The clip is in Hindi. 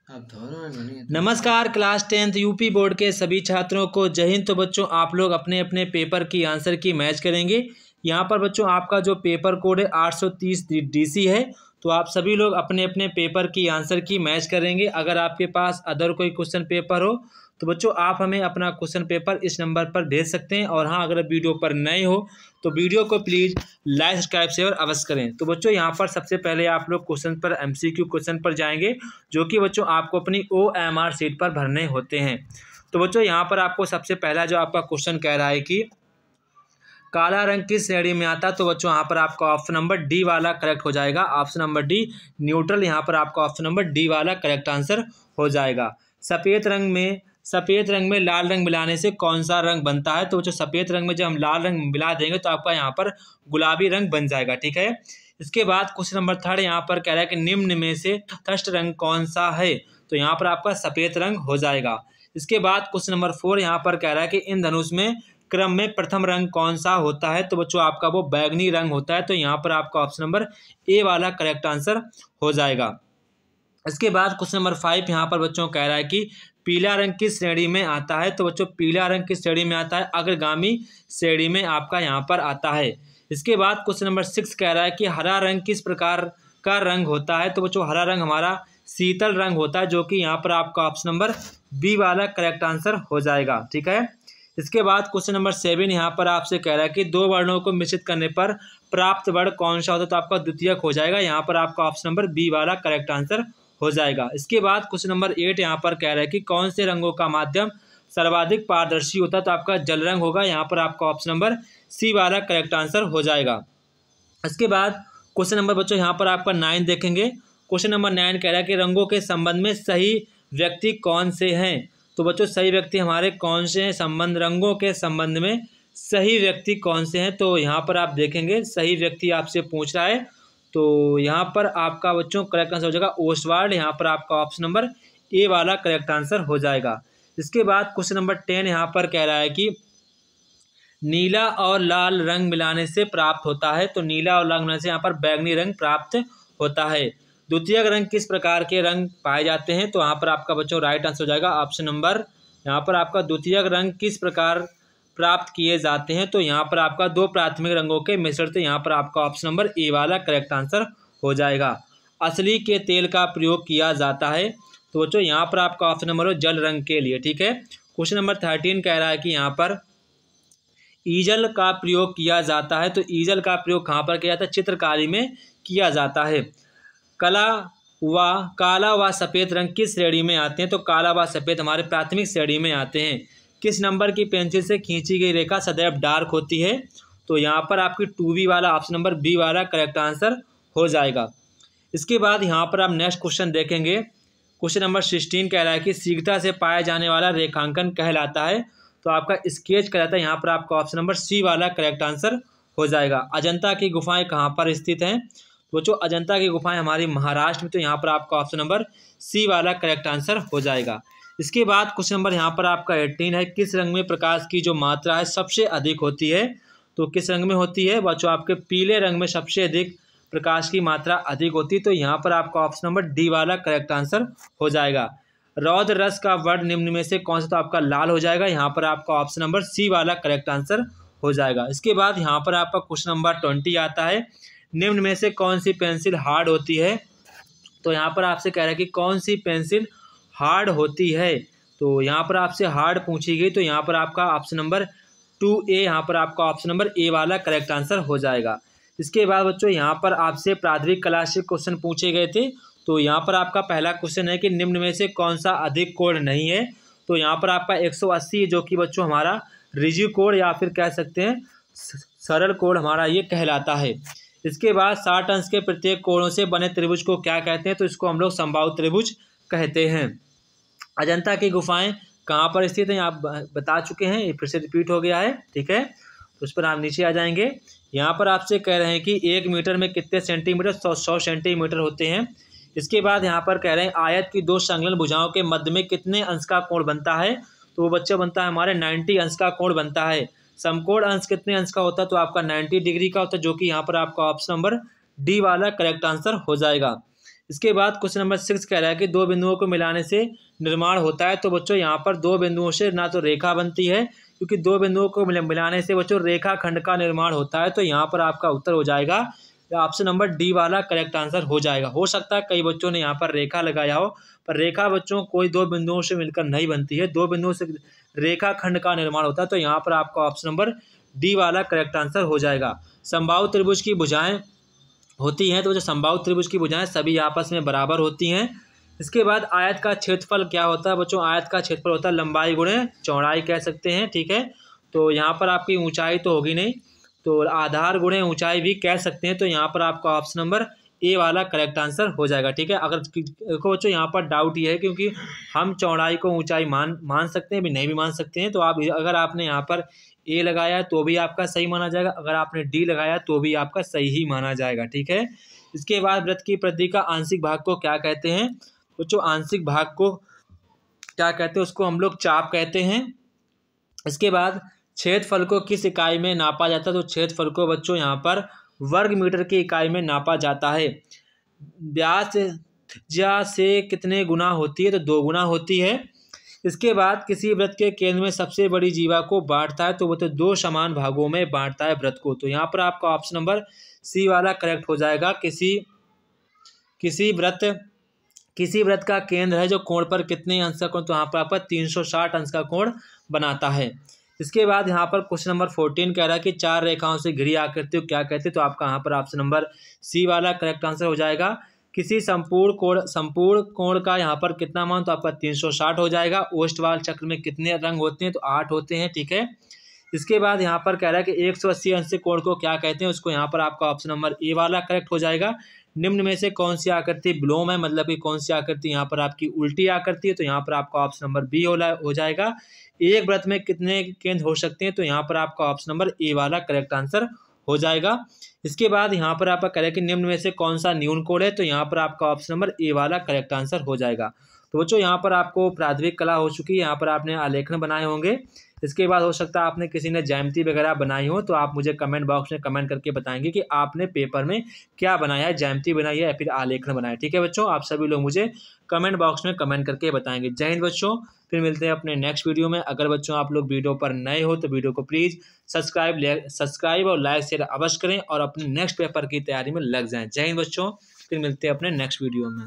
नमस्कार क्लास 10th यूपी बोर्ड के सभी छात्रों को जय हिंद। तो बच्चों आप लोग अपने अपने पेपर की आंसर की मैच करेंगे। यहाँ पर बच्चों आपका जो पेपर कोड है 830 DC है। तो आप सभी लोग अपने अपने पेपर की आंसर की मैच करेंगे। अगर आपके पास अदर कोई क्वेश्चन पेपर हो तो बच्चों आप हमें अपना क्वेश्चन पेपर इस नंबर पर भेज सकते हैं। और हाँ, अगर वीडियो पर नए हो तो वीडियो को प्लीज़ लाइक सब्सक्राइब शेयर अवश्य करें। तो बच्चों यहाँ पर सबसे पहले आप लोग क्वेश्चन पर MCQ क्वेश्चन पर जाएंगे, जो कि बच्चों आपको अपनी OMR शीट पर भरने होते हैं। तो बच्चों यहाँ पर आपको सबसे पहला जो आपका क्वेश्चन कह रहा है कि काला रंग किस श्रेणी में आता है। तो बच्चों यहाँ पर आपका ऑप्शन नंबर डी वाला करेक्ट हो जाएगा। ऑप्शन नंबर डी न्यूट्रल, यहाँ पर आपका ऑप्शन नंबर डी वाला करेक्ट आंसर हो जाएगा। सफ़ेद रंग में लाल रंग मिलाने से कौन सा रंग बनता है। तो जो सफ़ेद रंग में जब हम लाल रंग मिला देंगे तो आपका यहाँ पर गुलाबी रंग बन जाएगा। ठीक है। इसके बाद क्वेश्चन नंबर 3 यहाँ पर कह रहा है कि निम्न में से तटस्थ रंग कौन सा है। तो यहाँ पर आपका सफ़ेद रंग हो जाएगा। इसके बाद क्वेश्चन नंबर 4 यहाँ पर कह रहा है कि इन धनुष में क्रम में प्रथम रंग कौन सा होता है। तो बच्चों आपका वो बैगनी रंग होता है। तो यहाँ पर आपका ऑप्शन नंबर ए वाला करेक्ट आंसर हो जाएगा। इसके बाद क्वेश्चन नंबर 5 यहाँ पर बच्चों कह रहा है कि पीला रंग किस श्रेणी में आता है। तो बच्चों पीला रंग किस श्रेणी में आता है, अग्रगामी श्रेणी में आपका यहाँ पर आता है। इसके बाद क्वेश्चन नंबर 6 कह रहा है कि हरा रंग किस प्रकार का रंग होता है। तो बच्चों हरा रंग हमारा शीतल रंग होता है, जो कि यहाँ पर आपका ऑप्शन नंबर बी वाला करेक्ट आंसर हो जाएगा। ठीक है। इसके बाद क्वेश्चन नंबर 7 यहाँ पर आपसे कह रहा है कि दो वर्णों को मिश्रित करने पर प्राप्त वर्ण कौन सा होता है। तो आपका द्वितीयक हो जाएगा। यहाँ पर आपका ऑप्शन नंबर बी वाला करेक्ट आंसर हो जाएगा। इसके बाद क्वेश्चन नंबर 8 यहाँ पर कह रहा है कि कौन से रंगों का माध्यम सर्वाधिक पारदर्शी होता है। तो आपका जल रंग होगा। यहाँ पर आपका ऑप्शन नंबर सी वाला करेक्ट आंसर हो जाएगा। इसके बाद क्वेश्चन नंबर बच्चों यहाँ पर आपका 9 देखेंगे। क्वेश्चन नंबर 9 कह रहा है कि रंगों के संबंध में सही व्यक्ति कौन से हैं। तो बच्चों सही व्यक्ति हमारे कौन से हैं, रंगों के संबंध में सही व्यक्ति कौन से हैं। तो यहाँ पर आप देखेंगे सही व्यक्ति आपसे पूछ रहा है। तो यहाँ पर आपका बच्चों करेक्ट आंसर हो जाएगा ओसवाल्ड। यहाँ पर आपका ऑप्शन नंबर ए वाला करेक्ट आंसर हो जाएगा। इसके बाद क्वेश्चन नंबर 10 यहाँ पर कह रहा है कि नीला और लाल रंग मिलाने से प्राप्त होता है। तो नीला और लाल मिलाने से यहाँ पर बैगनी रंग प्राप्त होता है। द्वितीयक रंग किस प्रकार के रंग पाए जाते हैं। तो यहाँ पर आपका बच्चों राइट आंसर हो जाएगा ऑप्शन नंबर, यहाँ पर आपका द्वितीयक रंग किस प्रकार प्राप्त किए जाते हैं। तो यहाँ पर आपका दो प्राथमिक रंगों के मिश्रण से यहाँ पर आपका ऑप्शन नंबर ए वाला करेक्ट आंसर हो जाएगा। असली के तेल का प्रयोग किया जाता है। तो बच्चों यहाँ पर आपका ऑप्शन नंबर हो जल रंग के लिए। ठीक है। क्वेश्चन नंबर 13 कह रहा है कि यहाँ पर ईजल का प्रयोग किया जाता है। तो ईजल का प्रयोग कहाँ पर किया जाता है, चित्रकारी में किया जाता है। काला व सफ़ेद रंग किस श्रेणी में आते हैं। तो काला व सफ़ेद हमारे प्राथमिक श्रेणी में आते हैं। किस नंबर की पेंसिल से खींची गई रेखा सदैव डार्क होती है। तो यहाँ पर आपकी 2B वाला ऑप्शन नंबर बी वाला करेक्ट आंसर हो जाएगा। इसके बाद यहाँ पर आप नेक्स्ट क्वेश्चन देखेंगे। क्वेश्चन नंबर 16 कह रहा है कि शीघ्रता से पाया जाने वाला रेखांकन कहलाता है। तो आपका स्केच कहलाता है। यहाँ पर आपका ऑप्शन नंबर सी वाला करेक्ट आंसर हो जाएगा। अजंता की गुफाएं कहाँ पर स्थित हैं। तो जो अजंता की गुफाएं हमारी महाराष्ट्र में। तो यहाँ पर आपका ऑप्शन नंबर सी वाला करेक्ट आंसर हो जाएगा। इसके बाद क्वेश्चन नंबर यहाँ पर आपका 18 है, किस रंग में प्रकाश की जो मात्रा है सबसे अधिक होती है। तो किस रंग में होती है बच्चों, आपके पीले रंग में सबसे अधिक प्रकाश की मात्रा अधिक होती है। तो यहाँ पर आपका ऑप्शन नंबर डी वाला करेक्ट आंसर हो जाएगा। रौद्र रस का वर्ण निम्न में से कौन सा, तो आपका लाल हो जाएगा। यहाँ पर आपका ऑप्शन नंबर सी वाला करेक्ट आंसर हो जाएगा। इसके बाद यहाँ पर आपका क्वेश्चन नंबर 20 आता है, निम्न में से कौन सी पेंसिल हार्ड होती है। तो यहाँ पर आपसे कह रहा है कि कौन सी पेंसिल हार्ड होती है। तो यहाँ पर आपसे हार्ड पूछी गई। तो यहाँ पर आपका ऑप्शन नंबर 2A, यहाँ पर आपका ऑप्शन नंबर ए वाला करेक्ट आंसर हो जाएगा। इसके बाद बच्चों यहाँ पर आपसे प्राथमिक कला से क्वेश्चन पूछे गए थे। तो यहाँ पर आपका पहला क्वेश्चन है कि निम्न में से कौन सा अधिक कोण नहीं है। तो यहाँ पर आपका 180 जो कि बच्चों हमारा रिजिड कोण या फिर कह सकते हैं सरल कोण हमारा ये कहलाता है। इसके बाद 60 अंश के प्रत्येक कोणों से बने त्रिभुज को क्या कहते हैं। तो इसको हम लोग समबाहु त्रिभुज कहते हैं। अजंता की गुफाएं कहाँ पर स्थित हैं आप बता चुके हैं, ये फिर से रिपीट हो गया है। ठीक है। तो उस पर आप नीचे आ जाएंगे। यहाँ पर आपसे कह रहे हैं कि 1 मीटर में कितने सेंटीमीटर, 100 सेंटीमीटर होते हैं। इसके बाद यहाँ पर कह रहे हैं आयत की दो संलग्न भुजाओं के मध्य में कितने अंश का कोण बनता है। तो वो बच्चा बनता है हमारे 90 अंश का कोण बनता है। समकोण अंश कितने अंश का होता है। तो आपका 90 डिग्री का होता है, जो कि यहाँ पर आपका ऑप्शन नंबर डी वाला करेक्ट आंसर हो जाएगा। इसके बाद क्वेश्चन नंबर 6 कह रहा है कि दो बिंदुओं को मिलाने से निर्माण होता है। तो बच्चों यहाँ पर दो बिंदुओं से ना तो रेखा बनती है, क्योंकि दो बिंदुओं को मिलाने से बच्चों रेखाखंड का निर्माण होता है। तो यहाँ पर आपका उत्तर हो जाएगा ऑप्शन नंबर डी वाला करेक्ट आंसर हो जाएगा। हो सकता है कई बच्चों ने यहाँ पर रेखा लगाया हो, पर रेखा बच्चों कोई दो बिंदुओं से मिलकर नहीं बनती है, दो बिंदुओं से रेखाखंड का निर्माण होता है। तो यहाँ पर आपका ऑप्शन नंबर डी वाला करेक्ट आंसर हो जाएगा। समबाहु त्रिभुज की भुजाएं होती हैं, तो जो समबाहु त्रिभुज की भुजाएं सभी आपस में बराबर होती हैं। इसके बाद आयत का क्षेत्रफल क्या होता है बच्चों? आयत का क्षेत्रफल होता है लंबाई गुणे चौड़ाई कह सकते हैं, ठीक है। तो यहाँ पर आपकी ऊंचाई तो होगी नहीं, तो आधार गुणे ऊंचाई भी कह सकते हैं। तो यहाँ पर आपका ऑप्शन नंबर ए वाला करेक्ट आंसर हो जाएगा, ठीक है। अगर देखो बच्चों यहाँ पर डाउट ये है क्योंकि हम चौड़ाई को ऊंचाई मान सकते हैं भी नहीं भी मान सकते हैं। तो आप अगर आपने यहाँ पर ए लगाया तो भी आपका सही माना जाएगा, अगर आपने डी लगाया तो भी आपका सही ही माना जाएगा, ठीक है। इसके बाद वृत्त की परिधि का आंशिक भाग को क्या कहते हैं? बच्चों आंशिक भाग को क्या कहते हैं? उसको हम लोग चाप कहते हैं। इसके बाद क्षेत्रफल को किस इकाई में नापा जाता है? तो क्षेत्रफल को बच्चों यहाँ पर वर्ग मीटर की इकाई में नापा जाता है। व्यास त्रिज्या से कितने गुना होती है? तो 2 गुना होती है। इसके बाद किसी वृत्त के केंद्र में सबसे बड़ी जीवा को बांटता है, तो वो तो 2 समान भागों में बांटता है वृत्त को। तो यहाँ पर आपका ऑप्शन नंबर सी वाला करेक्ट हो जाएगा। किसी वृत्त का केंद्र है जो कोण पर कितने अंश का कोण? तो यहाँ पर आपका 360 अंश का कोण बनाता है। इसके बाद यहाँ पर क्वेश्चन नंबर 14 कह रहा है कि 4 रेखाओं से घिरी आकृति को क्या कहते हैं? तो आपका यहाँ पर ऑप्शन नंबर सी वाला करेक्ट आंसर हो जाएगा। किसी संपूर्ण कोण का यहाँ पर कितना मान? तो आपका 360 हो जाएगा। ओष्ठवाल चक्र में कितने रंग होते हैं? तो 8 होते हैं, ठीक है। इसके बाद यहाँ पर कह रहा है कि 180 अंश से कोण को क्या कहते हैं? उसको यहाँ पर आपका ऑप्शन नंबर ए वाला करेक्ट हो जाएगा। निम्न में से कौन सी आकृति विलोम है, मतलब कि कौन सी आकृति यहाँ पर आपकी उल्टी आकृति है? तो यहाँ पर आपका ऑप्शन नंबर बी हो जाएगा। एक वृत्त में कितने केंद्र हो सकते हैं? तो यहाँ पर आपका ऑप्शन नंबर ए वाला करेक्ट आंसर हो जाएगा। इसके बाद यहाँ पर आपका कह रहा है कि निम्न में से कौन सा न्यून कोण है? तो यहाँ पर आपका ऑप्शन नंबर ए वाला करेक्ट आंसर हो जाएगा। तो बच्चों यहाँ पर आपको प्राथमिक कला हो चुकी है, यहाँ पर आपने आलेखन बनाए होंगे। इसके बाद हो सकता है आपने किसी ने ज्यामिति वगैरह बनाई हो, तो आप मुझे कमेंट बॉक्स में कमेंट करके बताएंगे कि आपने पेपर में क्या बनाया है, ज्यामिति बनाई है या फिर आलेखन बनाया है, ठीक है बच्चों। आप सभी लोग मुझे कमेंट बॉक्स में कमेंट करके बताएंगे। जय हिंद बच्चों, फिर मिलते हैं अपने नेक्स्ट वीडियो में। अगर बच्चों आप लोग वीडियो पर नए हो तो वीडियो को प्लीज़ सब्सक्राइब और लाइक शेयर अवश्य करें और अपने नेक्स्ट पेपर की तैयारी में लग जाएं। जय हिंद बच्चों, फिर मिलते हैं अपने नेक्स्ट वीडियो में।